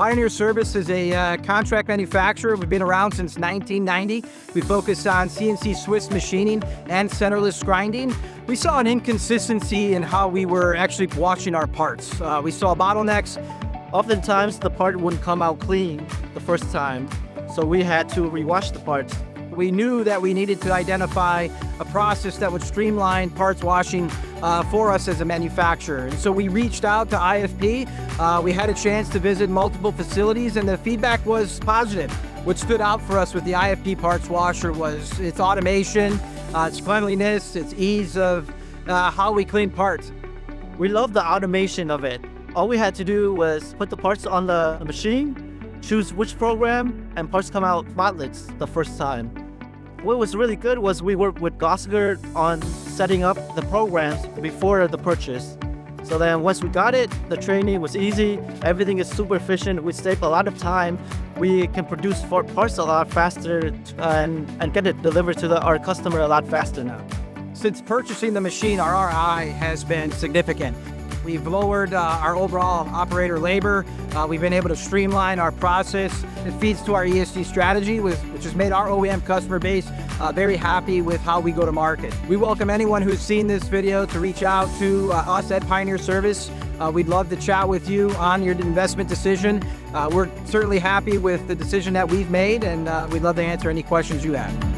Pioneer Service is a contract manufacturer. We've been around since 1990. We focus on CNC-Swiss-Machining and Centerless-Grinding. We saw an inconsistency in how we were actually washing our parts. We saw bottlenecks. Oftentimes, the part wouldn't come out clean the first time, so we had to rewash the parts. We knew that we needed to identify a process that would streamline parts washing for us as a manufacturer. And so we reached out to iFP. We had a chance to visit multiple facilities, and the feedback was positive. What stood out for us with the iFP parts washer was its automation, its cleanliness, its ease of how we clean parts. We love the automation of it. All we had to do was put the parts on the machine, choose which program, and parts come out spotless the first time. What was really good was we worked with Gosiger on setting up the programs before the purchase. So then once we got it, the training was easy, everything is super efficient, we save a lot of time, we can produce parts a lot faster and get it delivered to our customer a lot faster now. Since purchasing the machine, our ROI has been significant. We've lowered our overall operator labor. We've been able to streamline our process. It feeds to our ESG strategy, which has made our OEM customer base very happy with how we go to market. We welcome anyone who's seen this video to reach out to us at Pioneer Service. We'd love to chat with you on your investment decision. We're certainly happy with the decision that we've made, and we'd love to answer any questions you have.